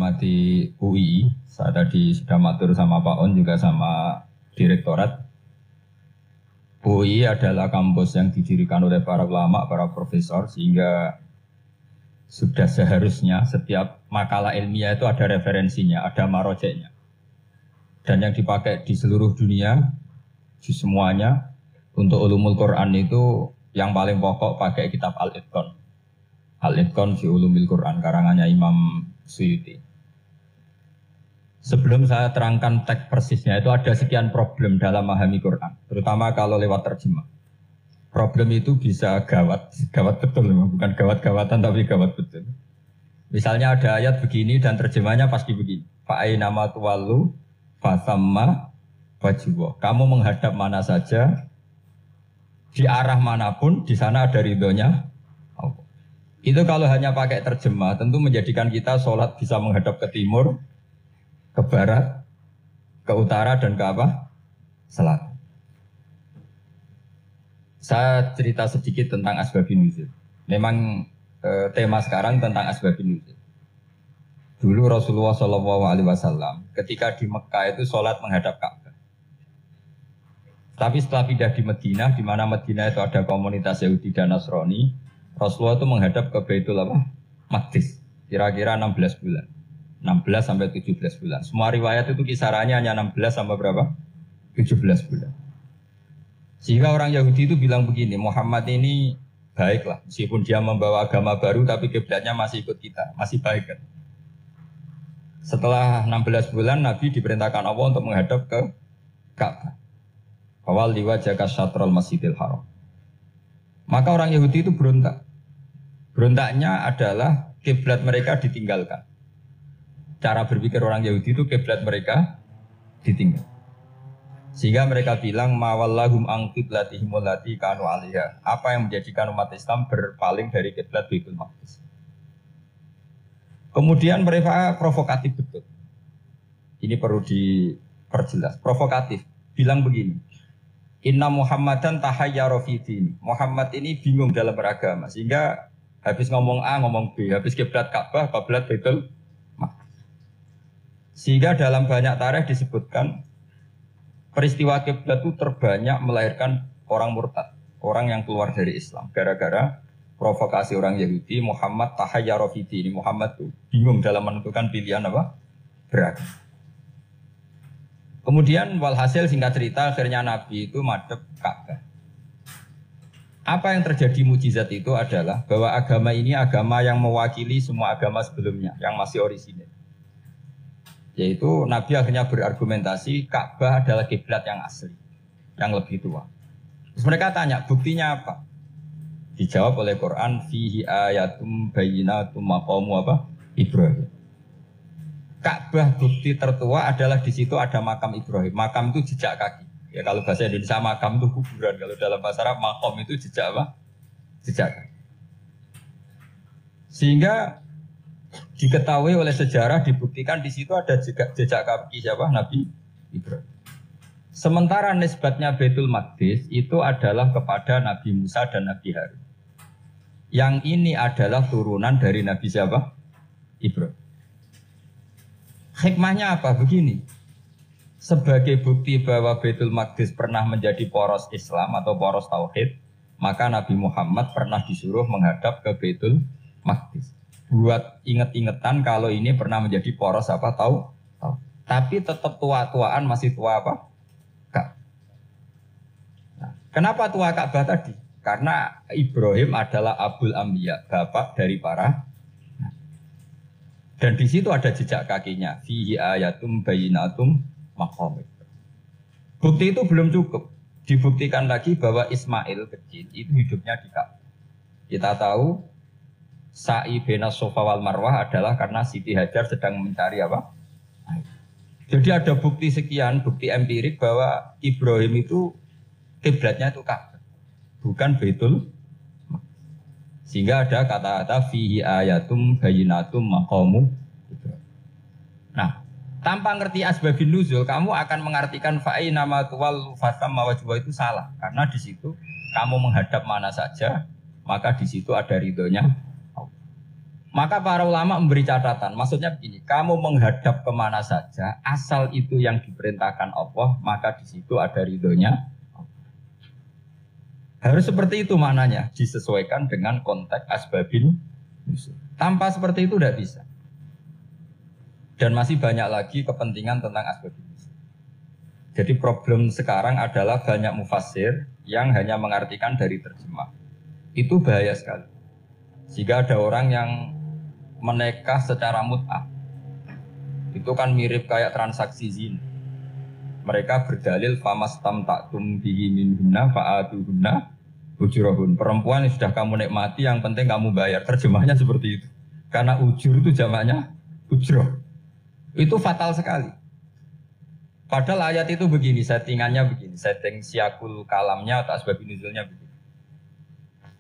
hormati UI, saya tadi sudah matur sama Pak On juga sama Direktorat. UI adalah kampus yang didirikan oleh para ulama, para profesor, sehingga sudah seharusnya setiap makalah ilmiah itu ada referensinya, ada marojeknya. Dan yang dipakai di seluruh dunia, di semuanya, untuk ulumul Quran itu yang paling pokok pakai kitab Al-Itqan. Al-Itqan fi ulumil Quran, karangannya Imam Suyuti. Sebelum saya terangkan teks persisnya, itu ada sekian problem dalam memahami Quran, terutama kalau lewat terjemah. Problem itu bisa gawat betul, bukan gawat-gawatan tapi gawat betul. Misalnya ada ayat begini dan terjemahnya pasti begini. Fa'ainama tuwallu fasamma wajibah. Kamu menghadap mana saja, di arah manapun, di sana ada ridhonya Allah. Itu kalau hanya pakai terjemah, tentu menjadikan kita sholat bisa menghadap ke timur, ke barat, ke utara, dan ke apa? Selatan. Saya cerita sedikit tentang asbabun nuzul. Memang tema sekarang tentang asbabun nuzul. Dulu Rasulullah SAW ketika di Mekah itu sholat menghadap Ka'bah. Tapi setelah pindah di Madinah, di mana Madinah itu ada komunitas Yahudi dan Nasrani, Rasulullah itu menghadap ke Baitul Maqdis, kira-kira 16 bulan. 16 sampai 17 bulan. Semua riwayat itu kisarannya hanya 16 sampai berapa? 17 bulan. Sehingga orang Yahudi itu bilang begini, Muhammad ini baiklah, meskipun dia membawa agama baru, tapi kiblatnya masih ikut kita, masih baik kan. Setelah 16 bulan, Nabi diperintahkan Allah untuk menghadap ke Ka'bah. Awal liwajaka syatrul masjidil haram. Maka orang Yahudi itu berontak. Berontaknya adalah kiblat mereka ditinggalkan. Cara berpikir orang Yahudi itu kiblat mereka ditinggal. Sehingga mereka bilang mawallahum an qiblatihim allati kanu 'alaiha. Apa yang menjadikan umat Islam berpaling dari kiblat Baitul Maqdis. Kemudian mereka provokatif betul. Ini perlu diperjelas. Provokatif. Bilang begini. Inna Muhammadan tahayyara fi din. Muhammad ini bingung dalam beragama. Sehingga habis ngomong A ngomong B, habis kiblat Ka'bah, kiblat Baitul Maqdis. Sehingga dalam banyak tarikh disebutkan peristiwa kiblat itu terbanyak melahirkan orang murtad, orang yang keluar dari Islam gara-gara provokasi orang Yahudi. Muhammad tahayyara fi din. Muhammad itu bingung dalam menentukan pilihan apa? Beragama. Kemudian walhasil singkat cerita akhirnya Nabi itu madhep Ka'bah. Apa yang terjadi mukjizat itu adalah bahwa agama ini agama yang mewakili semua agama sebelumnya yang masih orisinil. Yaitu Nabi akhirnya berargumentasi Ka'bah adalah kiblat yang asli, yang lebih tua. Terus mereka tanya, buktinya apa? Dijawab oleh Quran, fihi ayatum bayyinatum maqamu apa? Ibrahim. Ka'bah bukti tertua adalah di situ ada makam Ibrahim. Makam itu jejak kaki. Ya kalau bahasa Indonesia makam itu kuburan. Kalau dalam bahasa Arab maqam itu jejak apa? Jejak kaki. Sehingga diketahui oleh sejarah, dibuktikan di situ ada jejak kaki siapa? Nabi Ibrahim. Sementara nisbatnya Baitul Maqdis itu adalah kepada Nabi Musa dan Nabi Harun. Yang ini adalah turunan dari Nabi siapa? Ibrahim. Hikmahnya apa? Begini. Sebagai bukti bahwa Baitul Maqdis pernah menjadi poros Islam atau poros Tauhid, maka Nabi Muhammad pernah disuruh menghadap ke Baitul Maqdis. Buat inget-ingetan kalau ini pernah menjadi poros apa tahu. Tapi tetap tua-tuaan masih tua apa? Ka'bah. Nah, kenapa tua Ka'bah tadi? Karena Ibrahim adalah Abul Anbiya, bapak dari para. Dan di situ ada jejak kakinya. Fihi ayatum bayyinatum maqam. Bukti itu belum cukup. Dibuktikan lagi bahwa Ismail kecil itu hidupnya di Ka'bah. Kita tahu sa'i baina Safa wal Marwah adalah karena Siti Hajar sedang mencari apa? Jadi ada bukti sekian, bukti empirik bahwa Ibrahim itu kiblatnya itu Ka'bah, bukan Baitul. Sehingga ada kata-kata fihi ayatum bayyinatum maqamu. Nah, tanpa ngerti asbabun nuzul, kamu akan mengartikan fa'ainama tuwallu fasamma wajibah itu salah. Karena di situ kamu menghadap mana saja, maka di situ ada ridhonya. Maka para ulama memberi catatan, maksudnya begini, kamu menghadap kemana saja, asal itu yang diperintahkan Allah, maka di situ ada ridhonya. Harus seperti itu maknanya, disesuaikan dengan konteks asbabin nuzul. Tanpa seperti itu tidak bisa. Dan masih banyak lagi kepentingan tentang asbabin nuzul. Jadi problem sekarang adalah banyak mufassir yang hanya mengartikan dari terjemah. Itu bahaya sekali. Jika ada orang yang menikah secara mut'ah, itu kan mirip kayak transaksi zina. Mereka berdalil famastam taktum bihi minhunna fa'atuhunna ujurahun. Perempuan yang sudah kamu nikmati, yang penting kamu bayar. Terjemahnya seperti itu. Karena ujur itu jamaknya ujroh. Itu fatal sekali. Padahal ayat itu begini, settingannya begini, setting siakul kalamnya atau asbab nuzulnya begini.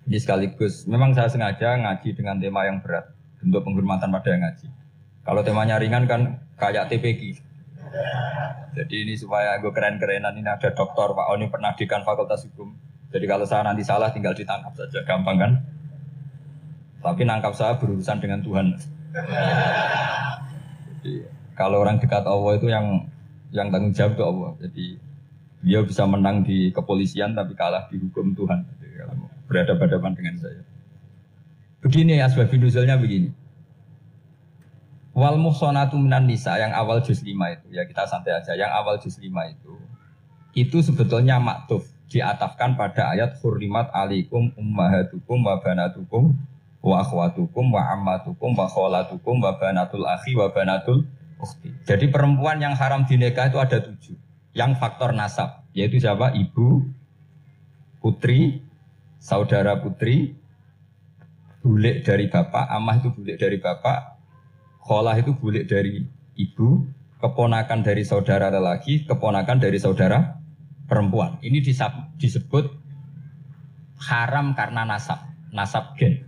Ini sekaligus, memang saya sengaja ngaji dengan tema yang berat untuk penghormatan pada yang ngaji. Kalau temanya ringan kan kayak TPQ. Jadi ini supaya gue keren-kerenan, ini ada doktor Pak Oni pernah dekan Fakultas Hukum. Jadi kalau saya nanti salah tinggal ditangkap saja, gampang kan? Tapi nangkap saya berurusan dengan Tuhan. Jadi kalau orang dekat Allah itu yang tanggung jawab itu Allah. Jadi dia bisa menang di kepolisian tapi kalah di hukum Tuhan. Jadi, kalau berhadapan-hadapan dengan saya. Begini asbabun nuzulnya begini. Wal muhsanatu minan nisa yang awal juz 5 itu, ya kita santai aja. Yang awal juz 5 itu sebetulnya maktuf, diatafkan pada ayat hurrimat alaikum ummahatukum wa banatukum wa akhwatukum wa ammatukum wa kholatukum wa banatul akhi wa banatul ukhti. Jadi perempuan yang haram dinikah itu ada 7. Yang faktor nasab, yaitu siapa? Ibu, putri, saudara putri, bulik dari bapak, amah itu bulik dari bapak, kholah itu bulik dari ibu, keponakan dari saudara lelaki, keponakan dari saudara perempuan. Ini disebut haram karena nasab gen.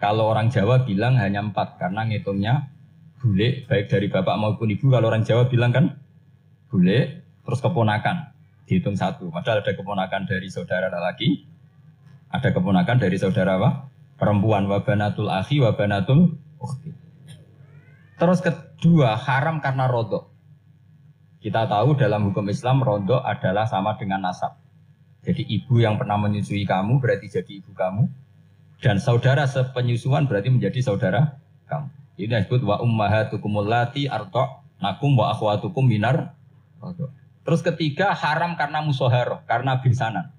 Kalau orang Jawa bilang hanya 4 karena ngitungnya bulik baik dari bapak maupun ibu. Kalau orang Jawa bilang kan bulik terus keponakan dihitung 1. Padahal ada keponakan dari saudara lelaki, ada keponakan dari saudara apa? Perempuan, wabanatul akhi, wabanatul ukhti. Terus kedua, haram karena rodok. Kita tahu dalam hukum Islam rodok adalah sama dengan nasab. Jadi ibu yang pernah menyusui kamu berarti jadi ibu kamu. Dan saudara sepenyusuan berarti menjadi saudara kamu. Ini disebut wa ummahatukum allati arda'nakum wa akhwatukum minar rodok. Terus ketiga, haram karena musoharoh, karena binsanan.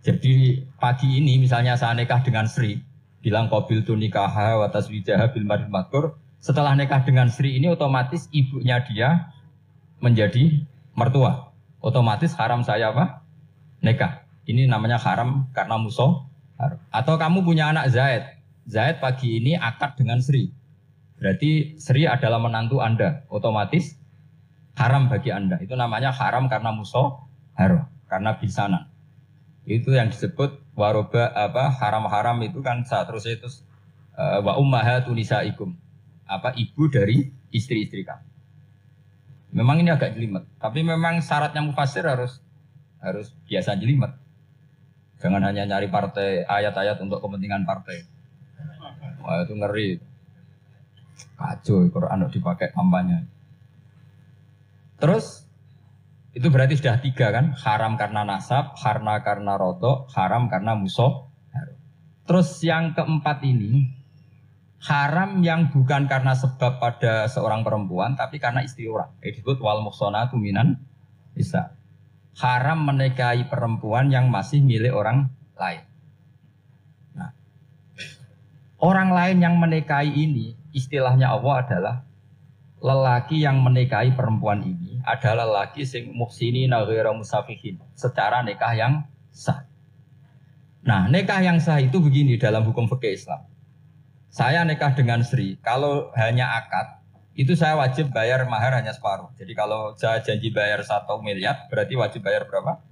Jadi pagi ini misalnya saya nikah dengan Sri, bilang qabil tu nikaha wa taswijaha bil mar'il madkur. Setelah nikah dengan Sri ini otomatis ibunya dia menjadi mertua. Otomatis haram saya apa? Nikah. Ini namanya haram karena musoh. Atau kamu punya anak Zaid. Zaid pagi ini akad dengan Sri. Berarti Sri adalah menantu Anda. Otomatis haram bagi Anda. Itu namanya haram karena musoh haram. Karena bisanan. Itu yang disebut waroba apa haram-haram itu kan saat terus itu wa ummahatun nisaikum. Apa ibu dari istri-istri kamu. Memang ini agak jelimet, tapi memang syaratnya mufassir harus biasa jelimet. Jangan hanya nyari partai ayat-ayat untuk kepentingan partai. Wah itu ngeri. Kacau Quran dipakai kampanye. Terus itu berarti sudah 3 kan? Haram karena nasab, haram karena rodok, haram karena musoh. Terus yang keempat ini haram yang bukan karena sebab pada seorang perempuan, tapi karena istri orang. Disebut wal muhsanatu minan nisa. Haram menikahi perempuan yang masih milik orang lain. Nah, orang lain yang menikahi ini, istilahnya Allah adalah lelaki yang menikahi perempuan ini adalah lelaki sing muhsini ghairu musafihin, secara nikah yang sah. Nah, nikah yang sah itu begini dalam hukum fikih Islam. Saya nikah dengan Sri, kalau hanya akad, itu saya wajib bayar mahar hanya separuh. Jadi kalau saya janji bayar 1 miliar, berarti wajib bayar berapa?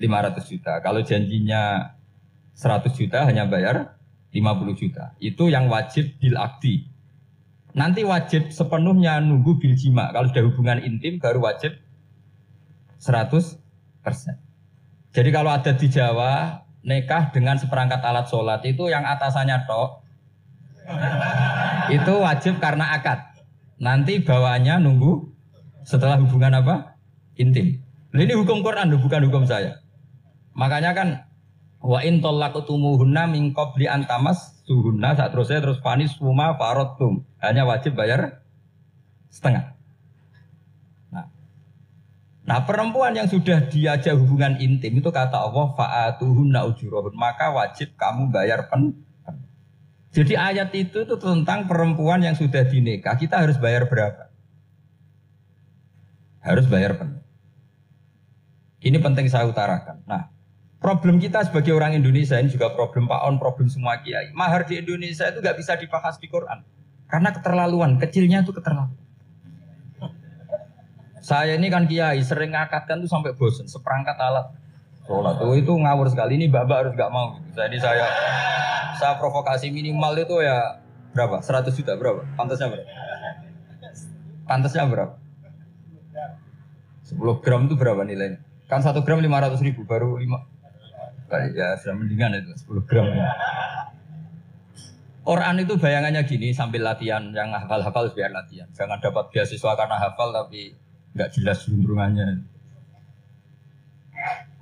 500 juta. Kalau janjinya 100 juta, hanya bayar 50 juta. Itu yang wajib bil akdi. Nanti wajib sepenuhnya nunggu bil jima. Kalau sudah hubungan intim, baru wajib 100%. Jadi kalau ada di Jawa, nikah dengan seperangkat alat sholat, itu yang atasannya tok, Itu wajib karena akad. Nanti bawaannya nunggu setelah hubungan apa? Intim. Ini hukum Quran, bukan hukum saya. Makanya kan wa in talaqtumuhunna min qabli an tamassuhunna, saat terus panis suma faradtum. Hanya wajib bayar setengah. Nah, perempuan yang sudah diajak hubungan intim itu kata Allah fa'atuhunna ujurahun, maka wajib kamu bayar Jadi ayat itu tentang perempuan yang sudah dinikah, kita harus bayar berapa? Harus bayar penuh. Ini penting saya utarakan. Nah, problem kita sebagai orang Indonesia, ini juga problem Pak On, problem semua kiai. Mahar di Indonesia itu nggak bisa dibahas di Quran. Karena keterlaluan, kecilnya itu keterlaluan. Saya ini kan kiai, sering ngakatkan tuh sampai bosan, seperangkat alat sholat. Oh, itu ngawur sekali, ini mbak harus nggak mau. Jadi saya provokasi minimal itu ya berapa? 100 juta berapa? Pantasnya berapa? Pantasnya berapa? 10 gram itu berapa nilainya? Kan 1 gram 500.000, baru 5. Ya sudah mendingan itu 10 gram. Quran itu bayangannya gini, sambil latihan, yang hafal-hafal biar latihan. Jangan dapat beasiswa karena hafal tapi nggak jelas juntrungannya.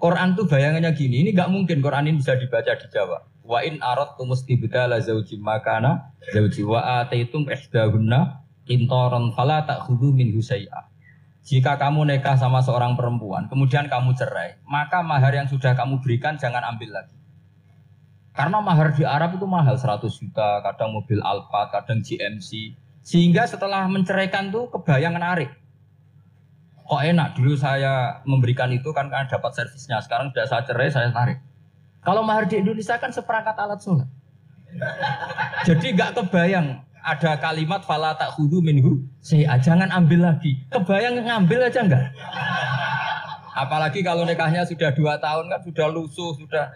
Quran itu bayangannya gini, ini nggak mungkin Quran ini bisa dibaca di Jawa. Wa in aradtum istibdala zawjin makana zawji wa ataitum ihdahunna qintaran fala ta'khudhu minhu syai'a. Jika kamu nikah sama seorang perempuan, kemudian kamu cerai, maka mahar yang sudah kamu berikan jangan ambil lagi. Karena mahar di Arab itu mahal, 100 juta, kadang mobil Alphard, kadang GMC. Sehingga setelah menceraikan tuh kebayang menarik. Kok enak, dulu saya memberikan itu kan karena dapat servisnya, sekarang sudah saya cerai, saya tarik. Kalau mahar di Indonesia kan seperangkat alat sholat. Jadi gak kebayang. Ada kalimat fala ta'khudhu minhu syai'a, jangan ambil lagi. Kebayang ngambil aja enggak? Apalagi kalau nikahnya sudah 2 tahun kan sudah lusuh, sudah.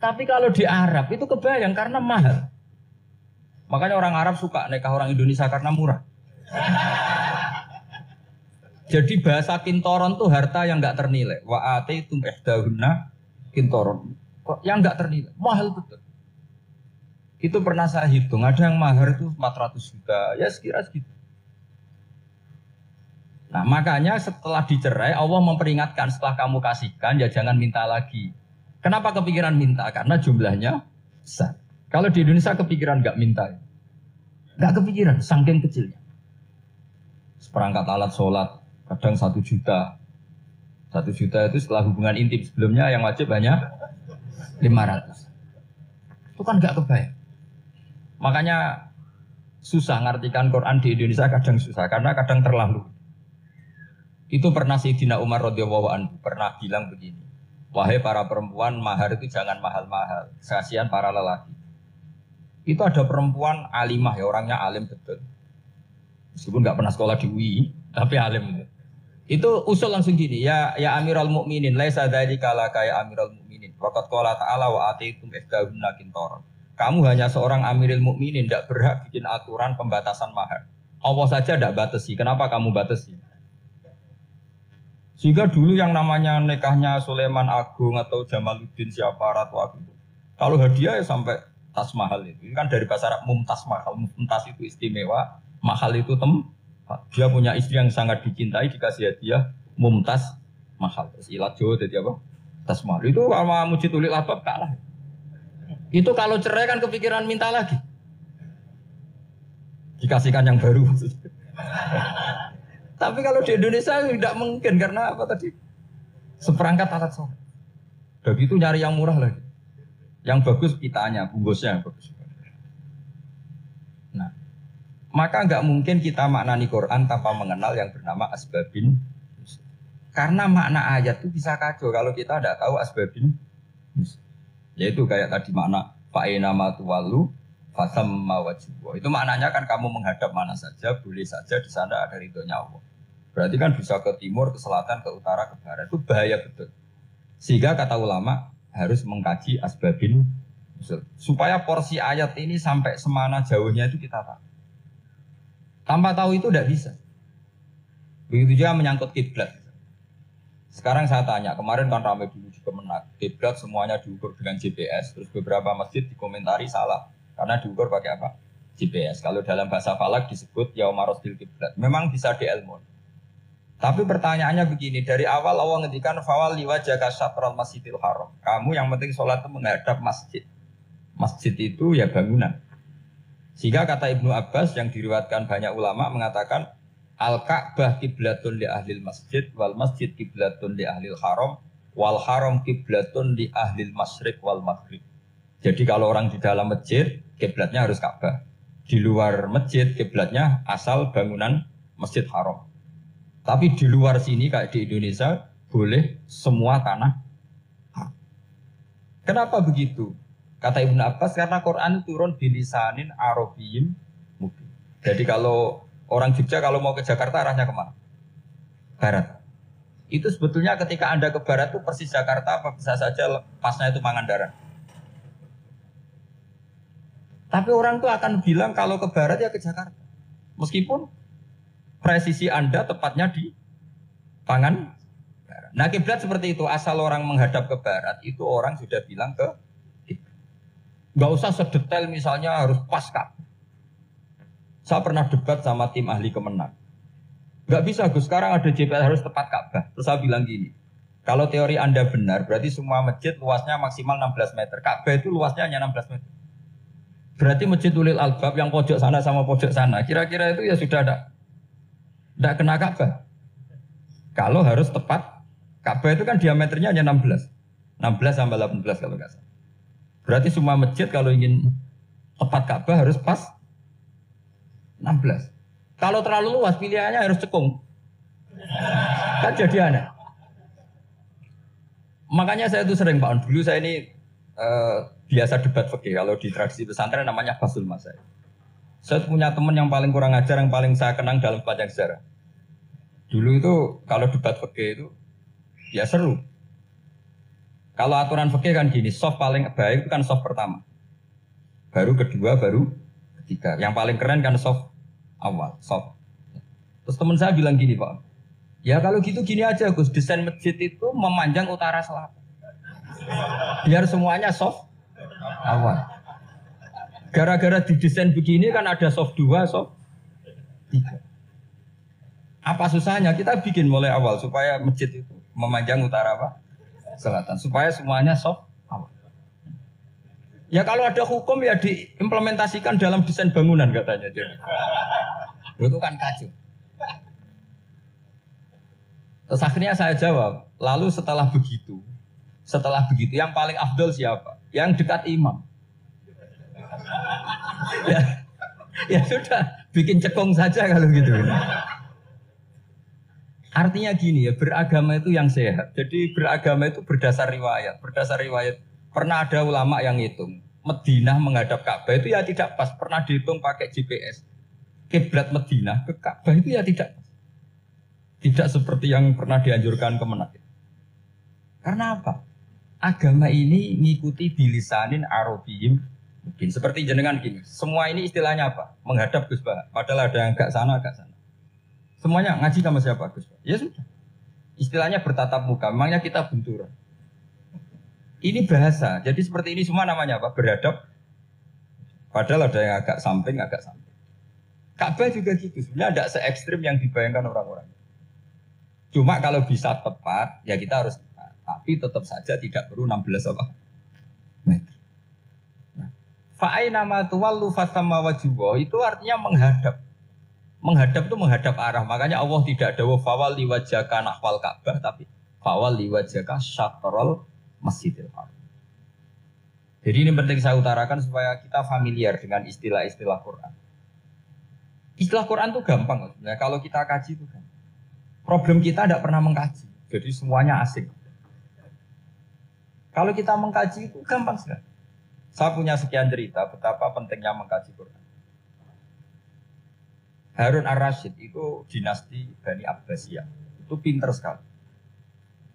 Tapi kalau di Arab itu kebayang karena mahal. Makanya orang Arab suka nikah orang Indonesia karena murah. Jadi bahasa kintoron tuh harta yang enggak ternilai. Wa ataitum ihdahunna kintoron. Yang enggak ternilai, mahal betul. Itu pernah saya hitung, ada yang mahar itu 400 juta, ya sekira segitu. Nah makanya setelah dicerai, Allah memperingatkan setelah kamu kasihkan, ya jangan minta lagi. Kenapa kepikiran minta? Karena jumlahnya besar. Kalau di Indonesia kepikiran nggak minta. Nggak kepikiran, saking kecilnya. Seperangkat alat sholat, kadang 1 juta. 1 juta itu setelah hubungan intim, sebelumnya yang wajib hanya 500. Itu kan nggak kebayang. Makanya susah ngartikan Quran di Indonesia, kadang susah karena kadang terlalu. Itu pernah Sayyidina Umar radhiyallahu anhu pernah bilang begini, wahai para perempuan, mahar itu jangan mahal-mahal, kasihan para lelaki. Itu ada perempuan alimah ya, orangnya alim betul. Meskipun nggak pernah sekolah di UI, tapi alim itu. Itu usul langsung gini, ya Amirul Mukminin, laisa dzalika laka ya Amirul Mukminin. Waqad qala ta'ala wa ataitum ihdahunna qintaran. Kamu hanya seorang Amirul Mukminin, tidak berhak bikin aturan pembatasan mahar. Allah saja tidak batasi. Kenapa kamu batasi? Sehingga dulu yang namanya nikahnya Sulaiman Agung atau Jamaluddin siapa Ratu Agung, kalau hadiah ya sampai tas mahal itu. Ini kan dari bahasa Arab mumtaz mahal. Mumtaz itu istimewa, mahal itu tempat. Dia punya istri yang sangat dicintai, dikasih hadiah mumtaz mahal. Terus ilat Jawa jadi apa? Tas mahal. Itu sama Mujid Ulil Albab kalah. Itu kalau cerai kan kepikiran minta lagi. Dikasihkan yang baru maksudnya. Tapi kalau di Indonesia tidak mungkin karena apa tadi? Seperangkat alat sholat. Begitu nyari yang murah lagi. Yang bagus kitanya, bungkusnya yang bagus. Nah, maka nggak mungkin kita maknani Quran tanpa mengenal yang bernama asbabin. Karena makna ayat itu bisa kacau kalau kita tidak tahu asbabin. Yaitu kayak tadi makna fa'ina ma tuwallu fasamma wajhu. Itu maknanya kan kamu menghadap mana saja, boleh saja di sana ada ridhonya Allah. Berarti kan bisa ke timur, ke selatan, ke utara, ke barat. Itu bahaya betul. Sehingga kata ulama harus mengkaji asbabin nuzul. Supaya porsi ayat ini sampai semana jauhnya itu kita tahu. Tanpa tahu itu tidak bisa. Begitu juga menyangkut kiblat. Sekarang saya tanya, kemarin kan ramai dulu di Kemenak, kiblat semuanya diukur dengan GPS, terus beberapa masjid dikomentari salah, Karena diukur pakai apa? GPS. Kalau dalam bahasa falak disebut yaumarosdil kiblat. Memang bisa diilmu. Tapi pertanyaannya begini, dari awal Allah ngendikan fawal liwajaka syatral masjidil haram. Kamu yang penting sholat itu menghadap masjid. Masjid itu ya bangunan. Sehingga kata Ibnu Abbas yang diriwayatkan banyak ulama mengatakan al-Ka'bah kiblatun li ahlil masjid wal masjid kiblatun li ahlil haram wal haram kiblatun li ahlil masyriq wal maghrib. Jadi kalau orang di dalam masjid kiblatnya harus Ka'bah. Di luar masjid kiblatnya asal bangunan Masjid Haram. Tapi di luar sini kayak di Indonesia boleh semua tanah. Kenapa begitu? Kata Ibnu Abbas karena Quran turun bilisanin Arabiyyin mubin. Jadi kalau orang Jogja kalau mau ke Jakarta arahnya kemana? Barat. Itu sebetulnya ketika Anda ke barat itu persis Jakarta apa bisa saja pasnya itu Pangandaran. Tapi orang tuh akan bilang kalau ke barat ya ke Jakarta. Meskipun presisi Anda tepatnya di Pangandaran. Nah kiblat seperti itu, asal orang menghadap ke barat, itu orang sudah bilang ke kiblat. Nggak usah sedetail misalnya harus pas Ka'bah. Saya pernah debat sama tim ahli Kemenang. Nggak bisa Gus, sekarang ada GPS harus tepat Ka'bah. Terus saya bilang gini, kalau teori Anda benar, berarti semua masjid luasnya maksimal 16 meter. Ka'bah itu luasnya hanya 16 meter. Berarti masjid Ulil Albab yang pojok sana sama pojok sana, kira-kira itu ya sudah ada. Tidak kena Ka'bah. Kalau harus tepat, Ka'bah itu kan diameternya hanya 16. 16 sampai 18 kalau nggak salah. Berarti semua masjid kalau ingin tepat Ka'bah harus pas 16. Kalau terlalu luas pilihannya harus cekung. Kan jadi aneh. Makanya saya itu sering Pak On. Dulu saya ini biasa debat fikih. Kalau di tradisi pesantren namanya Basul Masail. Saya punya teman yang paling kurang ajar, yang paling saya kenang dalam sepanjang sejarah. Dulu itu kalau debat fikih itu ya seru. Kalau aturan fikih kan gini, soft paling baik itu kan soft pertama. Baru kedua, baru ketiga. Yang paling keren kan soft awal, soft. Terus teman saya bilang gini Pak, ya kalau gitu gini aja Gus, desain masjid itu memanjang utara selatan. Biar semuanya soft awal. Gara-gara didesain begini kan ada soft 2, soft 3. Apa susahnya? Kita bikin mulai awal supaya masjid itu memanjang utara apa? Selatan. Supaya semuanya soft awal. Ya kalau ada hukum ya diimplementasikan dalam desain bangunan katanya. Itu kan kacau. Terus akhirnya saya jawab, lalu setelah begitu yang paling afdol siapa? Yang dekat imam. Ya sudah, bikin cekung saja kalau gitu. Artinya gini ya, beragama itu yang sehat. Jadi beragama itu berdasar riwayat. Berdasar riwayat, pernah ada ulama yang hitung. Madinah menghadap Ka'bah itu ya tidak pas. Pernah dihitung pakai GPS. Kiblat Madinah ke Ka'bah itu ya tidak pas. Tidak seperti yang pernah dianjurkan Kemenang. Karena apa? Agama ini ngikuti bilisanin Arabiyyin. Mungkin seperti jenengan gini. Semua ini istilahnya apa? Menghadap Gus Bah. Padahal ada yang agak sana, agak sana. Semuanya ngaji sama siapa Gus Bah? Ya sudah. Istilahnya bertatap muka. Memangnya kita benturan. Ini bahasa. Jadi seperti ini semua namanya apa? Beradab. Padahal ada yang agak samping, agak samping. Ka'bah juga gitu. Sebenarnya tidak se-ekstrim yang dibayangkan orang-orang. Cuma kalau bisa tepat, ya kita harus tepat. Tapi tetap saja tidak perlu 16 apa? Meter. Fa'aina ma tuwallu fasamma wajhuhu itu artinya menghadap. Menghadap itu menghadap arah. Makanya Allah tidak ada fawal liwajhaka nahwal Ka'bah tapi fawal liwajhaka syatrul Masjidil Haram. Jadi ini penting saya utarakan supaya kita familiar dengan istilah-istilah Quran. Istilah Quran itu gampang. Nah, kalau kita kaji itu kan. Problem kita tidak pernah mengkaji. Jadi semuanya asing. Kalau kita mengkaji itu gampang sekali. Saya punya sekian cerita betapa pentingnya mengkaji Quran. Harun ar-Rasyid itu dinasti Bani Abbasiyah. Itu pinter sekali.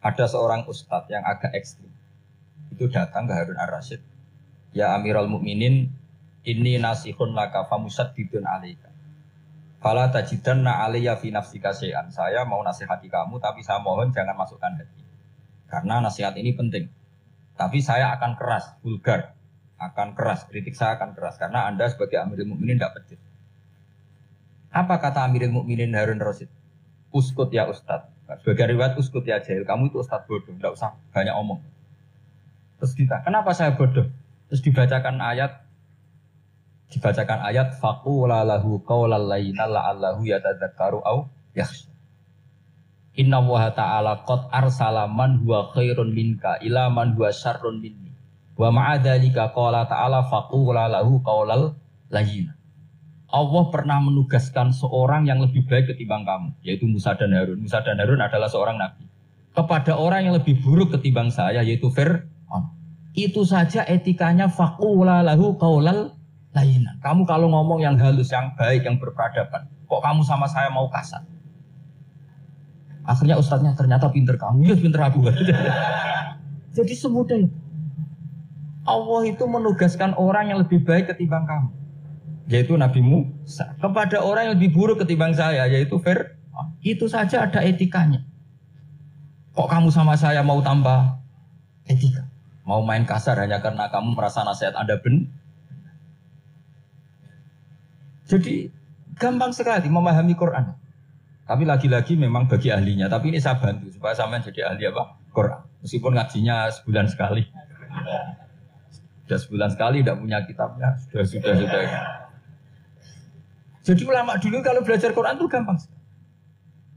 Ada seorang ustadz yang agak ekstrim. Itu datang ke Harun ar-Rasyid. Ya Amirul Mukminin, inni nasihun laka famusaddidun alaika. Fala tajidanna alayya fi nafsika syai'an. Saya mau nasihati kamu tapi saya mohon jangan masukkan hati. Karena nasihat ini penting. Tapi saya akan keras, vulgar. akan keras, kritik saya akan keras karena Anda sebagai Amirul Mukminin tidak pecus. Apa kata Amirul Mukminin Harun Rasid? Uskut ya Ustadz. Sebagai riwayat uskut ya jahil, kamu itu Ustadz bodoh, tidak usah banyak omong. Terus kita, kenapa saya bodoh? Terus dibacakan ayat faqula lahu qaulal layyina la'allahu yatadzakkaru aw yakhsha. Inna Allaha ta'ala qad arsala man huwa khairun minka ila man huwa syarrun minni. Wa ma'a dzalika qala ta'ala faqula lahu qaulal layyina. Allah pernah menugaskan seorang yang lebih baik ketimbang kamu, yaitu Musa dan Harun. Musa dan Harun adalah seorang nabi. Kepada orang yang lebih buruk ketimbang saya, yaitu Fir'aun. Itu saja etikanya faqula lahu qaulal layyina. Kamu kalau ngomong yang halus, yang baik, yang berperadaban, kok kamu sama saya mau kasar? Akhirnya ustadznya ternyata pinter kamu, ya pinter aku. Jadi semudah itu. Allah itu menugaskan orang yang lebih baik ketimbang kamu, yaitu Nabi Musa. Kepada orang yang lebih buruk ketimbang saya, yaitu Fir'aun. Itu saja ada etikanya. Kok kamu sama saya mau tambah etika? Mau main kasar hanya karena kamu merasa nasihat Anda benar? Jadi gampang sekali memahami Quran. Tapi lagi-lagi memang bagi ahlinya. Tapi ini saya bantu supaya sampean jadi ahli apa? Quran. Meskipun ngajinya sebulan sekali. Sudah sebulan sekali tidak punya kitabnya. Sudah. Jadi ulama dulu kalau belajar Quran itu gampang.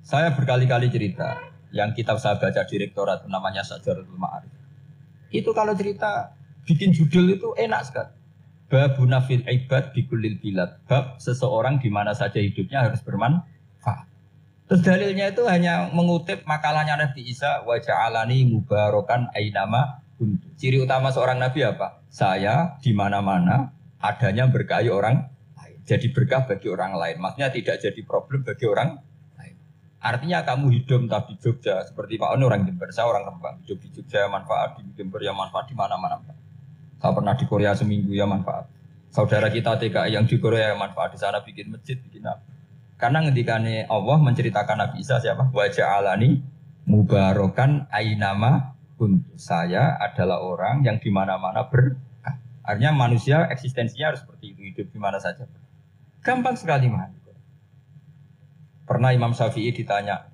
Saya berkali-kali cerita. Yang kitab saya baca di rektorat namanya Syajaratul Ma'arif. Itu kalau cerita bikin judul itu enak sekali. Babuna fil ibad bikulil bilad. Bab seseorang di mana saja hidupnya harus bermanfaat. Terus dalilnya itu hanya mengutip makalahnya Nabi Isa, wa ja'alani mubarakan ainama kuntu. Ciri utama seorang nabi apa? Saya di mana-mana adanya berkahi orang lain. Jadi berkah bagi orang lain. Maksudnya tidak jadi problem bagi orang lain. Artinya kamu hidup entah di Jogja seperti Pak Oni orang Jember, saya orang Rembang. Hidup di Jogja manfaat, di Jember ya manfaat, di mana-mana. Saya pernah di Korea seminggu ya manfaat. Saudara kita TKI yang di Korea ya manfaat, di sana bikin masjid, bikin apa. Karena ngendikane Allah menceritakan Nabi Isa siapa? Wa ja'alani mubarakan ainama kuntu. Saya adalah orang yang di mana-mana berkah. Artinya manusia eksistensinya harus seperti itu, hidup di mana saja. Gampang sekali mah. Pernah Imam Syafi'i ditanya,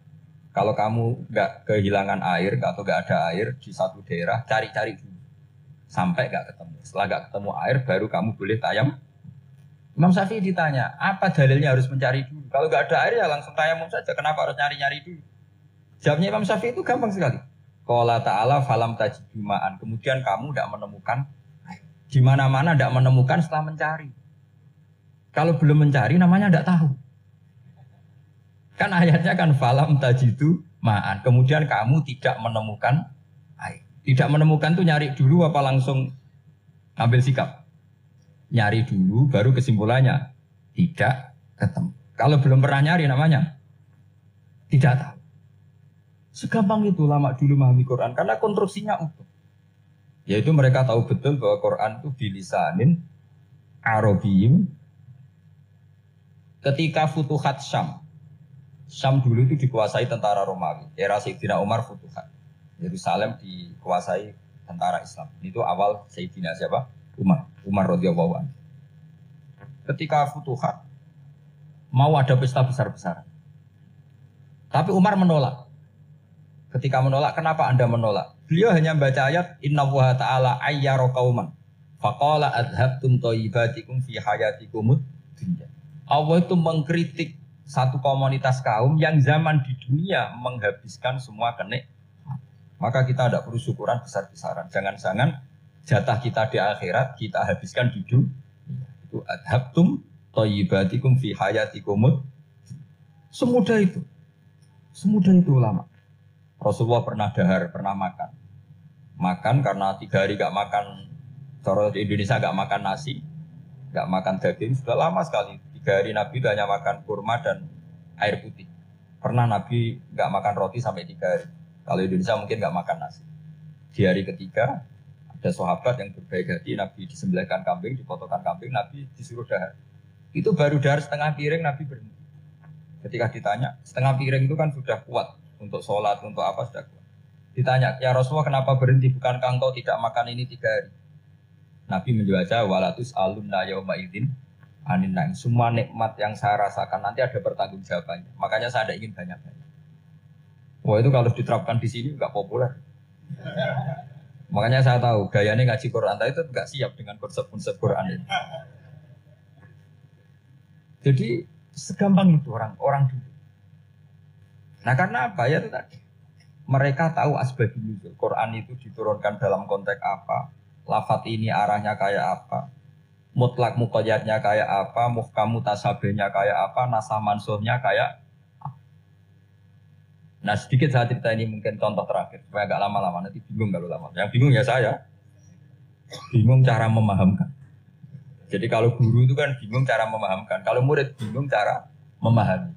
kalau kamu nggak kehilangan air atau nggak ada air di satu daerah, cari-cari dulu sampai nggak ketemu. Setelah nggak ketemu air, baru kamu boleh tayamum. Imam Syafi'i ditanya, apa dalilnya harus mencari dulu? Kalau nggak ada air ya langsung tayamum saja. Kenapa harus nyari-nyari dulu? Jawabnya Imam Syafi'i itu gampang sekali. Qala ta'ala falam tajidu ma'an. Kemudian kamu tidak menemukan air. Di mana-mana tidak menemukan setelah mencari. Kalau belum mencari namanya tidak tahu. Kan ayatnya kan falam tajidu ma'an. Kemudian kamu tidak menemukan air. Tidak menemukan tuh nyari dulu apa langsung ambil sikap? Nyari dulu baru kesimpulannya tidak ketemu. Kalau belum pernah nyari namanya tidak tahu. Segampang itu lama dulu memahami Quran karena konstruksinya utuh. Yaitu mereka tahu betul bahwa Quran itu bilisanin Arabiyyin. Ketika Futuhat Syam. Syam dulu itu dikuasai tentara Romawi. Era Sayyidina Umar Futuhat. Yerusalem dikuasai tentara Islam. Itu awal Sayyidina siapa? Umar radhiyallahu anhu. Ketika Futuhat mau ada pesta besar-besaran. Tapi Umar menolak. Ketika menolak, kenapa Anda menolak? Beliau hanya baca ayat Inna Allaha ta'ala ayyara qauman faqala adhabtum thayyibatikum fi hayatikumud dunya. Allah itu mengkritik satu komunitas kaum yang zaman di dunia menghabiskan semua kenikmatan. Maka kita tidak perlu syukuran besar-besaran. Jangan-jangan jatah kita di akhirat kita habiskan di dunia. Itu adhabtum thayyibatikum fi hayatikumud. Semudah itu. Semudah itu ulama. Rasulullah pernah dahar, pernah makan. Makan karena 3 hari gak makan. Cara di Indonesia gak makan nasi, gak makan daging. Sudah lama sekali. 3 hari Nabi itu hanya makan kurma dan air putih. Pernah Nabi gak makan roti sampai 3 hari. Kalau Indonesia mungkin gak makan nasi. Di hari ketiga ada sahabat yang berbaik hati, Nabi disembelihkan kambing, dipotongkan kambing, Nabi disuruh dahar. Itu baru dahar setengah piring, Nabi berhenti. Ketika ditanya, setengah piring itu kan sudah kuat untuk sholat, untuk apa sudah kuat. Ditanya, ya Rasulullah kenapa berhenti? Bukankah engkau tidak makan ini 3 hari? Nabi menjawab walatus alunna yauma idzin anin naim. Semua nikmat yang saya rasakan nanti ada pertanggungjawabannya. Makanya saya tidak ingin banyak-banyak. Wah itu kalau diterapkan di sini nggak populer. Makanya saya tahu gayanya ngaji Quran itu nggak siap dengan konsep-konsep Quran ini. Jadi segampang itu orang dulu. Nah karena apa ya itu tadi? Mereka tahu asbabun nuzul. Quran itu diturunkan dalam konteks apa? Lafat ini arahnya kayak apa? Mutlak muqayyadnya kayak apa? Muhkam mutasabihnya kayak apa? Nasah mansuhnya kayak apa? Nah sedikit saya cerita ini mungkin contoh terakhir supaya agak lama-lama nanti bingung kalau lama. Yang bingung ya saya. Bingung cara memahamkan. Jadi kalau guru itu kan bingung cara memahamkan. Kalau murid bingung cara memahami.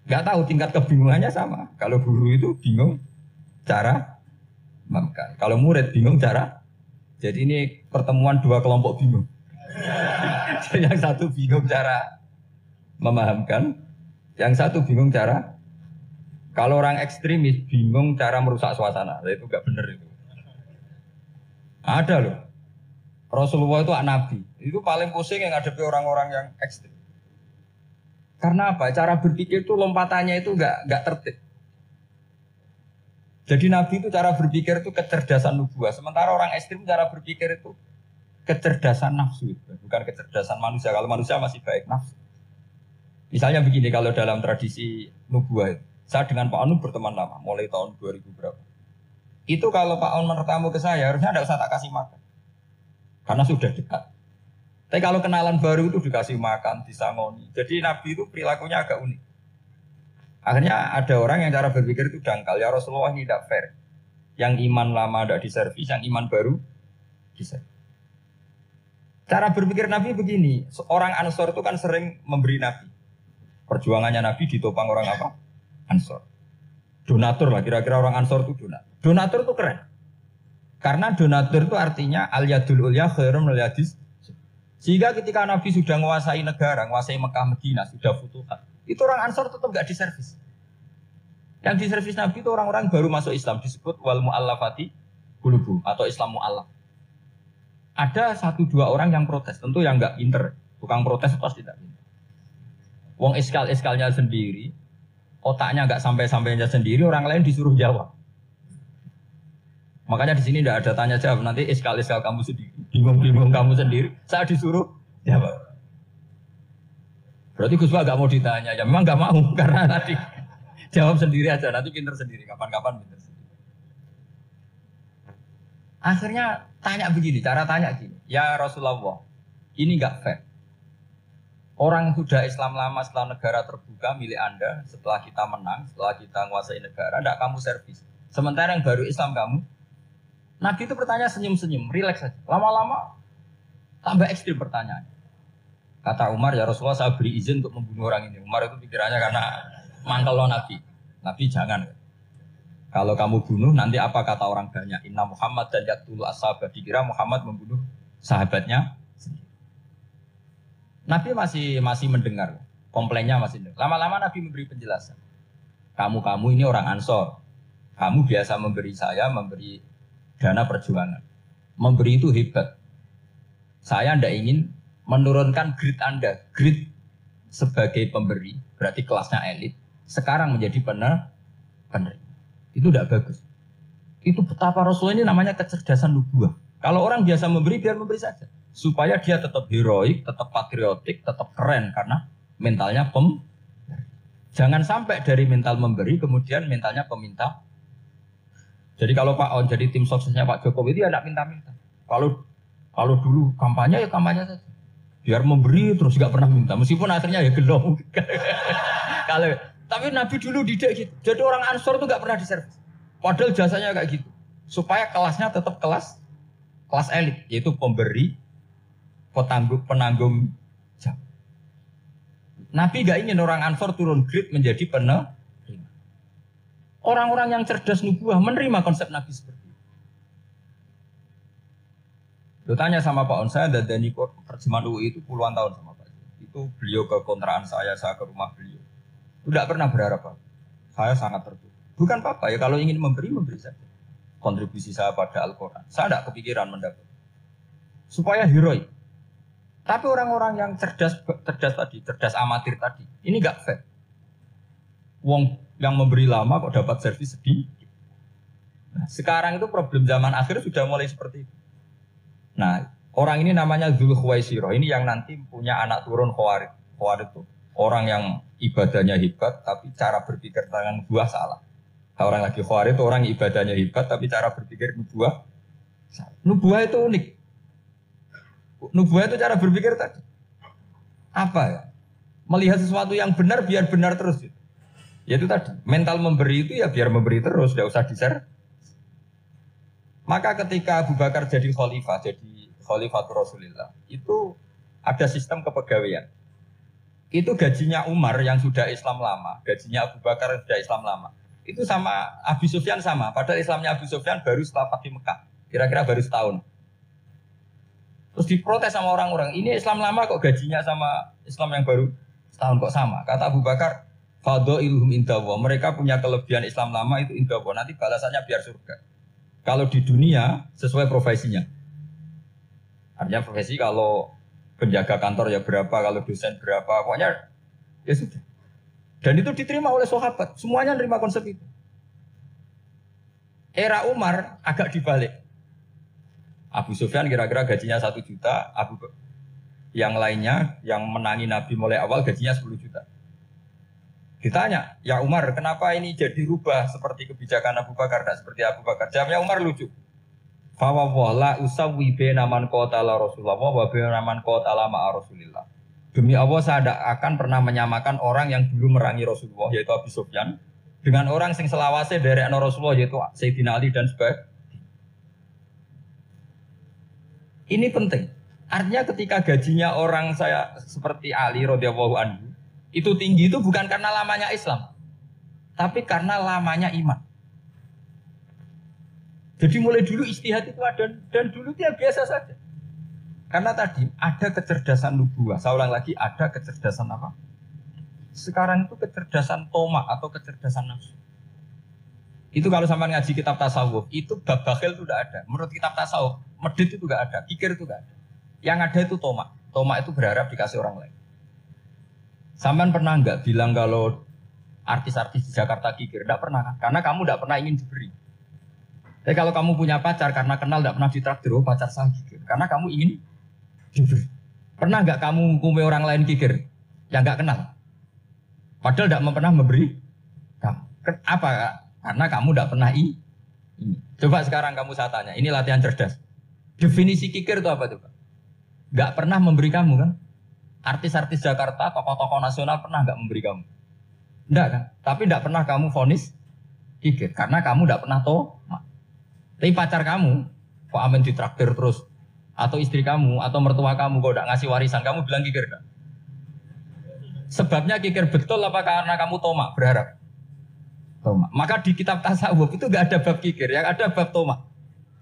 Gak tahu tingkat kebingungannya sama. Kalau guru itu bingung cara memahami. Kalau murid bingung cara. Jadi ini pertemuan dua kelompok bingung. Yang satu bingung cara memahamkan. Yang satu bingung cara. Kalau orang ekstremis bingung cara merusak suasana. Itu gak benar itu. Ada loh. Rasulullah itu nabi. Itu paling pusing yang ngadepi orang-orang yang ekstrim. Karena apa? Cara berpikir itu lompatannya itu enggak tertib. Jadi Nabi itu cara berpikir itu kecerdasan nubuah. Sementara orang ekstrim cara berpikir itu kecerdasan nafsu. Bukan kecerdasan manusia. Kalau manusia masih baik nafsu. Misalnya begini, kalau dalam tradisi nubuah, saya dengan Pak Anu berteman lama, mulai tahun 2000 berapa. Itu kalau Pak Anu bertamu ke saya, harusnya tidak usah tak kasih makan. Karena sudah dekat. Tapi kalau kenalan baru itu dikasih makan, disangoni. Jadi Nabi itu perilakunya agak unik. Akhirnya ada orang yang cara berpikir itu dangkal. Ya Rasulullah ini tidak fair. Yang iman lama tidak diservis, yang iman baru diservis. Cara berpikir Nabi begini. Orang Ansor itu kan sering memberi Nabi. Perjuangannya Nabi ditopang orang apa? Ansor. Donatur lah, kira-kira orang Ansor itu donatur. Donatur itu keren. Karena donatur itu artinya al-yadul ulya khairum al-yadis. Sehingga ketika Nabi sudah menguasai negara, menguasai Mekah, Madinah, sudah futuhat, itu orang Ansor tetap nggak diservis. Yang diservis Nabi itu orang-orang baru masuk Islam, disebut wal mu'allafati qulubuhum atau Islam mu'allaf. Ada 1-2 orang yang protes, tentu yang nggak pinter, tukang protes pasti tidak pinter. Wong iskal-iskalnya sendiri, otaknya nggak sampai-sampainya sendiri, orang lain disuruh jawab. Makanya di sini tidak ada tanya jawab, nanti iskal-iskal kamu sendiri, bingung-bingung kamu sendiri, saya disuruh jawab. Berarti Gus Pak nggak mau ditanya, ya memang nggak mau karena tadi jawab sendiri aja, nanti pinter sendiri, kapan-kapan pinter sendiri. Akhirnya tanya begini, cara tanya gini, ya Rasulullah, ini nggak fair. Orang sudah Islam lama setelah negara terbuka milik Anda, setelah kita menang, setelah kita menguasai negara, tidak kamu servis. Sementara yang baru Islam kamu, Nabi itu bertanya senyum-senyum, rileks saja. Lama-lama tambah ekstrim pertanyaannya. Kata Umar, ya Rasulullah saya beri izin untuk membunuh orang ini. Umar itu pikirannya karena mangkel lo Nabi. Nabi jangan. Kalau kamu bunuh, nanti apa kata orang banyak? Inna Muhammad dan yaqtulu ashabah. Dikira Muhammad membunuh sahabatnya sendiri. Nabi masih mendengar. Komplainnya masih mendengar. Lama-lama Nabi memberi penjelasan. Kamu ini orang Ansor. Kamu biasa memberi saya, memberi dana perjuangan. Memberi itu hebat. Saya tidak ingin menurunkan grade Anda. Grade sebagai pemberi, berarti kelasnya elit. Sekarang menjadi penerima. Itu tidak bagus. Itu betapa Rasul ini namanya kecerdasan nubuah. Kalau orang biasa memberi, biar memberi saja. Supaya dia tetap heroik, tetap patriotik, tetap keren. Karena mentalnya Jangan sampai dari mental memberi, kemudian mentalnya peminta. Jadi kalau Pak On jadi tim suksesnya Pak Jokowi itu ya tidak minta-minta. Kalau dulu kampanye ya kampanye saja. Biar memberi terus nggak pernah minta. Meskipun akhirnya ya gelong. Tapi Nabi dulu tidak gitu. Jadi orang Ansor itu nggak pernah diservis. Padahal jasanya kayak gitu. Supaya kelasnya tetap kelas elit, yaitu pemberi, penanggung jawab. Nabi nggak ingin orang Ansor turun grade menjadi penerima. Orang-orang yang cerdas nubuah menerima konsep Nabi seperti itu. Lo tanya sama Pak On, saya dadani terjemahan UI itu puluhan tahun sama Pak. Itu beliau ke kontrakan saya ke rumah beliau. Tidak pernah berharap apa. Saya sangat tertutup. Bukan apa-apa ya, kalau ingin memberi saja. kontribusi saya pada Al-Quran. Saya tidak kepikiran mendapat. Supaya heroik. Tapi orang-orang yang cerdas tadi, cerdas amatir tadi, ini nggak fair. Wong yang memberi lama kok dapat servis sedikit. Nah, sekarang itu problem zaman akhir sudah mulai seperti itu. Nah, orang ini namanya Dzul Khuwaisirah. Ini yang nanti punya anak turun Khawarij. Khawarij itu orang yang ibadahnya hebat, tapi cara berpikir tentang nubuah salah. Orang lagi Khawarij itu orang ibadahnya hebat, tapi cara berpikir nubuah salah. Nubuah itu unik. Nubuah itu cara berpikir tadi. Apa ya? Melihat sesuatu yang benar biar benar terus. Ya itu tadi. Mental memberi itu ya biar memberi terus, tidak usah di-share. Maka ketika Abu Bakar jadi khalifah Rasulullah, itu ada sistem kepegawaian. Itu gajinya Umar yang sudah Islam lama, gajinya Abu Bakar yang sudah Islam lama. Itu sama Abu Sufyan sama, padahal Islamnya Abu Sufyan baru setelah Fathu Mekah, kira-kira baru setahun. Terus diprotes sama orang-orang, ini Islam lama kok gajinya sama Islam yang baru setahun kok sama. Kata Abu Bakar, fadhailuhum indallah, mereka punya kelebihan Islam lama itu indallah, nanti balasannya biar surga. Kalau di dunia sesuai profesinya. Artinya profesi kalau penjaga kantor ya berapa, kalau dosen berapa, pokoknya ya sudah. Dan itu diterima oleh sahabat, semuanya menerima konsep itu. Era Umar agak dibalik. Abu Sufyan kira-kira gajinya 1 juta, yang lainnya yang menangi Nabi mulai awal gajinya 10 juta. Ditanya, ya Umar, kenapa ini jadi rubah seperti kebijakan Abu Bakar, tidak seperti Abu Bakar? Jawabnya Umar lucu. Fawwala usawwi baina man qatala Rasulullah wa baina man qatala ma'a Rasulillah. Demi Allah saya tidak akan pernah menyamakan orang yang dulu merangi Rasulullah yaitu Abu Sufyan dengan orang sing selawase dari Rasulullah yaitu Sayyidina Ali dan sebagainya. Ini penting. Artinya ketika gajinya orang saya seperti Ali radhiyallahu anhu itu tinggi itu bukan karena lamanya Islam, tapi karena lamanya iman. Jadi mulai dulu ijtihad itu ada dan dulu dia biasa saja. Karena tadi ada kecerdasan nubuah. Saya ulang lagi, ada kecerdasan apa? Sekarang itu kecerdasan toma atau kecerdasan nafsu. Itu kalau sampai ngaji kitab tasawuf, itu bab bakhil itu tidak ada. Menurut kitab tasawuf, medit itu tidak ada, kikir itu tidak ada. Yang ada itu toma. Toma itu berharap dikasih orang lain. Sampean pernah nggak bilang kalau artis-artis di Jakarta kikir? Tidak pernah kan? Karena kamu tidak pernah ingin diberi. Tapi kalau kamu punya pacar karena kenal tidak pernah ditraktir, oh pacar saya kikir. Karena kamu ingin diberi. Pernah nggak kamu hukumi orang lain kikir? Yang nggak kenal. Padahal tidak pernah memberi kamu. Apa? Karena kamu tidak pernah ini. Coba sekarang kamu saya tanya, ini latihan cerdas. Definisi kikir itu apa tuh Pak? Nggak pernah memberi kamu kan? Artis-artis Jakarta, tokoh-tokoh nasional pernah nggak memberi kamu? Enggak kan? Tapi tidak pernah kamu vonis kikir. Karena kamu tidak pernah tahu. Tapi pacar kamu, kok amin ditraktir terus? Atau istri kamu, atau mertua kamu, kok tidak ngasih warisan, kamu bilang kikir kan? Sebabnya kikir betul apa karena kamu tomak, berharap? Tomak. Maka di kitab tasawuf itu nggak ada bab kikir, yang ada bab tomak.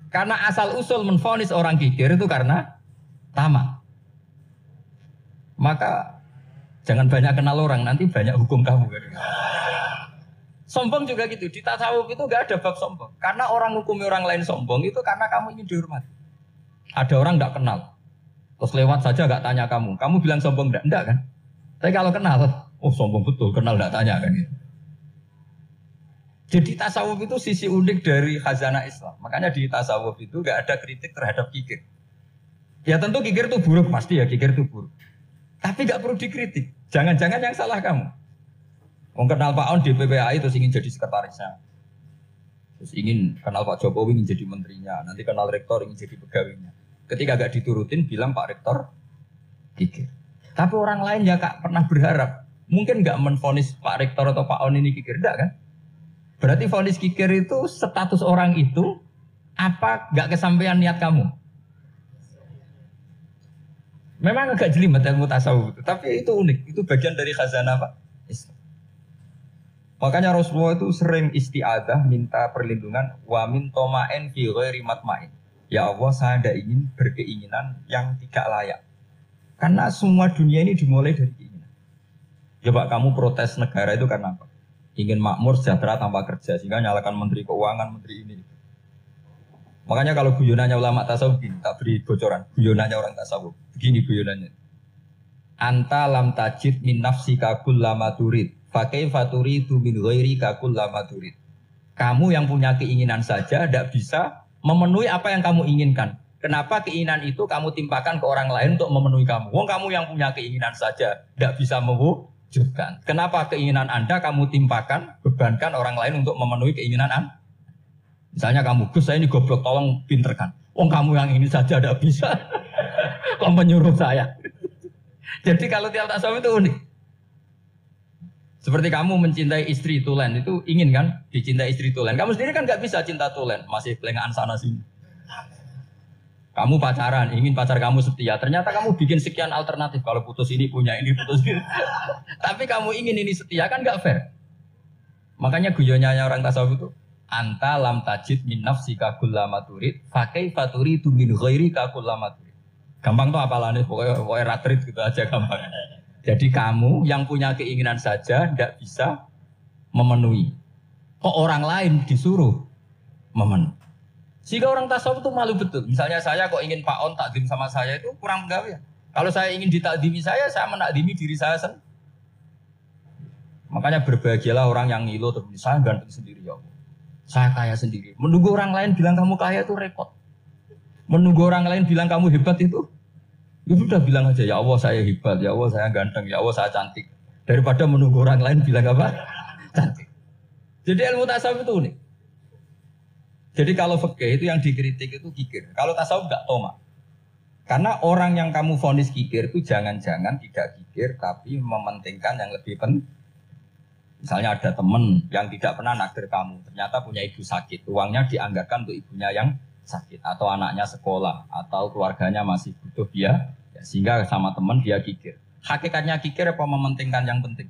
Karena asal usul menvonis orang kikir itu karena tamak. Maka jangan banyak kenal orang, nanti banyak hukum kamu. Sombong juga gitu, di tasawuf itu nggak ada bab sombong. Karena orang hukumi orang lain sombong itu karena kamu ingin dihormati. Ada orang nggak kenal, terus lewat saja nggak tanya kamu bilang sombong enggak kan? Tapi kalau kenal, oh sombong betul, kenal nggak tanya kan gitu. Jadi tasawuf itu sisi unik dari khazanah Islam. Makanya di tasawuf itu nggak ada kritik terhadap kikir. Ya tentu kikir itu buruk, pasti ya kikir itu buruk. Tapi nggak perlu dikritik. Jangan-jangan yang salah kamu. Mau kenal Pak On di PPAI terus ingin jadi sekretarisnya. Terus ingin kenal Pak Jokowi ingin jadi menterinya. Nanti kenal rektor ingin jadi pegawainya. Ketika nggak diturutin bilang Pak Rektor kikir. Tapi orang lain ya Kak pernah berharap. Mungkin nggak menvonis Pak Rektor atau Pak On ini kikir. Enggak kan? Berarti vonis kikir itu status orang itu apa nggak kesampaian niat kamu? Memang agak jelimet ilmu tasawuf itu, tapi itu unik. Itu bagian dari khazanah Pak Islam. Makanya Rasulullah itu sering isti'adah minta perlindungan wa min toma'en fi ghairi matma'in. Ya Allah, saya tidak ingin berkeinginan yang tidak layak. Karena semua dunia ini dimulai dari keinginan. Coba kamu protes negara itu karena apa? Ingin makmur sejahtera tanpa kerja sehingga nyalakan menteri keuangan, menteri ini. Makanya kalau guyonannya ulama tasawuf gini, tak beri bocoran. Guyonannya orang tasawuf. Begini guyonannya. Anta lam tajid min nafsika kullama turid. Fa kaifa turidu min ghairika kullama turid. Kamu yang punya keinginan saja tidak bisa memenuhi apa yang kamu inginkan. Kenapa keinginan itu kamu timpakan ke orang lain untuk memenuhi kamu? Wong kamu yang punya keinginan saja tidak bisa mewujudkan. Kenapa keinginan Anda kamu timpakan, bebankan orang lain untuk memenuhi keinginan Anda? Misalnya kamu, Gus saya ini goblok, tolong pinterkan. Wong kamu yang ini saja tidak bisa. Kok menyuruh saya? Jadi kalau tiap tasawuf itu unik. Seperti kamu mencintai istri tulen, itu ingin kan dicintai istri tulen. Kamu sendiri kan nggak bisa cinta tulen, masih pelengahan sana sini. Kamu pacaran, ingin pacar kamu setia. Ternyata kamu bikin sekian alternatif. Kalau putus ini punya ini, putus ini. Tapi kamu ingin ini setia, kan nggak fair. Makanya guyonnya orang tasawuf itu, anta lam tajid min nafsika kullama turid, fa kaifa turidu min ghairika kullama turid. Gampang tuh apalane, pokoknya ratrit gitu aja gampang. Jadi kamu yang punya keinginan saja tidak bisa memenuhi. Kok orang lain disuruh memenuhi. Sehingga orang tasawuf itu malu betul. Misalnya saya kok ingin Pak On takdim sama saya itu kurang pegawai. Kalau saya ingin ditakdimi saya menakdimi diri saya sendiri. Makanya berbahagialah orang yang ngilu terus saya ganteng sendiri ya Allah. Saya kaya sendiri. Menunggu orang lain bilang kamu kaya itu repot. Menunggu orang lain bilang kamu hebat itu, ya sudah bilang aja ya Allah saya hebat, ya Allah saya ganteng, ya Allah saya cantik. Daripada menunggu orang lain bilang apa? Cantik. Jadi ilmu tasawuf itu unik. Jadi kalau fikih itu yang dikritik itu kikir. Kalau tasawuf enggak toma. Karena orang yang kamu vonis kikir itu jangan-jangan tidak kikir tapi mementingkan yang lebih penting. Misalnya ada teman yang tidak pernah nakdir kamu, ternyata punya ibu sakit, uangnya dianggarkan untuk ibunya yang sakit, atau anaknya sekolah, atau keluarganya masih butuh dia, ya, sehingga sama teman dia kikir. Hakikatnya kikir apa mementingkan yang penting?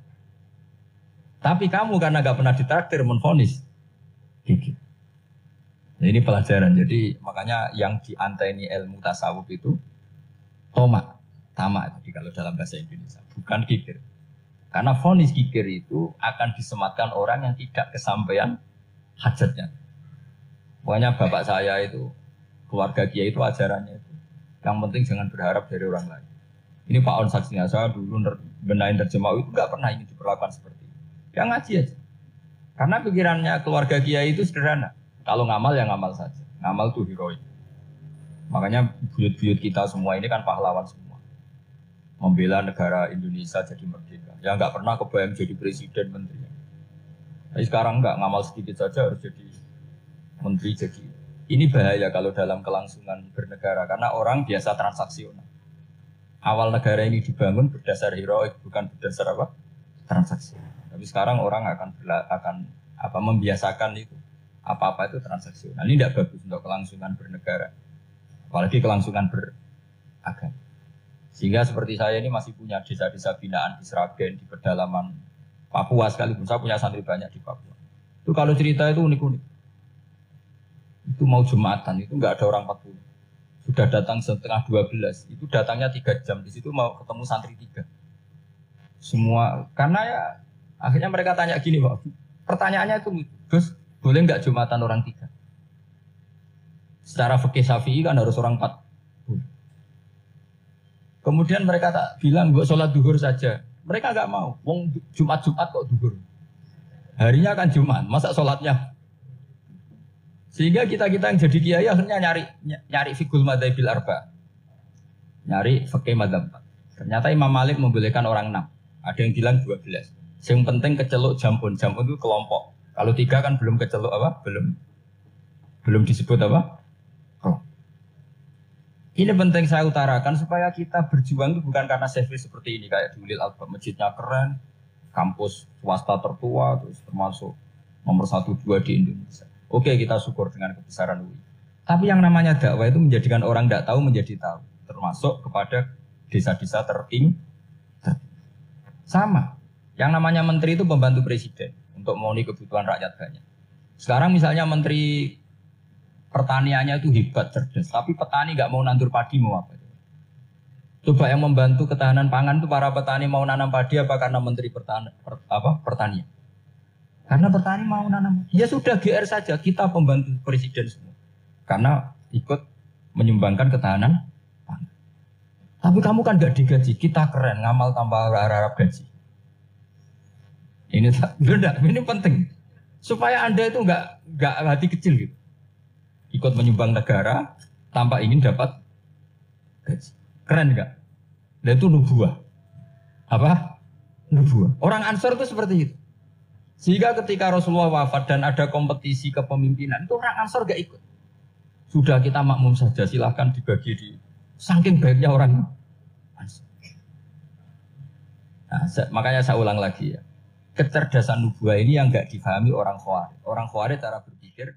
Tapi kamu karena gak pernah ditraktir menvonis kikir. Nah, ini pelajaran. Jadi makanya yang dianteni ilmu tasawuf itu tomak, tamak. Jadi kalau dalam bahasa Indonesia bukan kikir. Karena vonis kikir itu akan disematkan orang yang tidak kesampaian hajatnya. Pokoknya bapak saya itu, keluarga kiai itu ajarannya itu. Yang penting jangan berharap dari orang lain. Ini Pak On saksinya, saya dulu benahin terjemah itu nggak pernah ingin diperlakukan seperti itu. Ya ngaji aja. Karena pikirannya keluarga kiai itu sederhana. Kalau ngamal ya ngamal saja. Ngamal itu heroik. Makanya buyut-buyut kita semua ini kan pahlawan semua. Membela negara Indonesia jadi merdeka. Ya nggak pernah kebayang jadi presiden, menteri. Tapi sekarang nggak, ngamal sedikit saja harus jadi menteri. Jadi ini bahaya kalau dalam kelangsungan bernegara karena orang biasa transaksional. Awal negara ini dibangun berdasar heroik, bukan berdasar apa? Transaksi. Tapi sekarang orang akan membiasakan itu. Apa-apa itu transaksional. Ini tidak bagus untuk kelangsungan bernegara. Apalagi kelangsungan beragama. Sehingga seperti saya ini masih punya desa-desa binaan di Sragen, di pedalaman Papua sekalipun. Saya punya santri banyak di Papua. Itu kalau cerita itu unik-unik. Itu mau Jumatan, itu nggak ada orang 40. Sudah datang setengah 12. Itu datangnya 3 jam. Di situ mau ketemu santri 3. Semua, karena ya akhirnya mereka tanya gini Pak. Pertanyaannya itu, Gus, boleh nggak Jumatan orang 3? Secara fikih Syafi'i kan harus orang 4. Kemudian mereka tak bilang buat sholat duhur saja. Mereka nggak mau. Wong Jumat kok duhur. Harinya kan Jumat, masa sholatnya? Sehingga kita yang jadi kiai akhirnya nyari fikul madzhabil arba. Nyari fikih madzhab 4. Ternyata Imam Malik membolehkan orang 6. Ada yang bilang 12. Yang penting keceluk jampun. Jampun itu kelompok. Kalau 3 kan belum keceluk apa? Belum disebut apa? Ini penting saya utarakan supaya kita berjuang itu bukan karena service seperti ini kayak di Ulil Albab, masjidnya keren, kampus swasta tertua, terus termasuk nomor 1-2 di Indonesia. Oke, kita syukur dengan kebesaran UI. Tapi yang namanya dakwah itu menjadikan orang tidak tahu menjadi tahu, termasuk kepada desa-desa tertinggi. Sama, yang namanya menteri itu pembantu presiden untuk memenuhi kebutuhan rakyat banyak. Sekarang misalnya menteri pertaniannya itu hebat, cerdas. Tapi petani nggak mau nandur padi, mau apa? Coba yang membantu ketahanan pangan itu para petani mau nanam padi apa karena menteri pertanian? Karena petani mau nanam. Ya sudah GR saja, kita pembantu presiden semua. karena ikut menyumbangkan ketahanan pangan. Tapi kamu kan nggak digaji, kita keren ngamal tanpa harap gaji. Ini benar, ini penting supaya Anda itu nggak hati kecil gitu. Ikut menyumbang negara tanpa ingin dapat gaji. Keren nggak? Dan itu nubuah. Apa? Nubuah. Orang Ansor itu seperti itu. Sehingga ketika Rasulullah wafat dan ada kompetisi kepemimpinan, itu orang Ansor gak ikut. Sudah kita makmum saja, silahkan dibagi di. Saking baiknya orang Ansor. Nah, makanya saya ulang lagi ya. Kecerdasan nubuah ini yang gak difahami orang Khawarij. Orang Khawarij cara berpikir,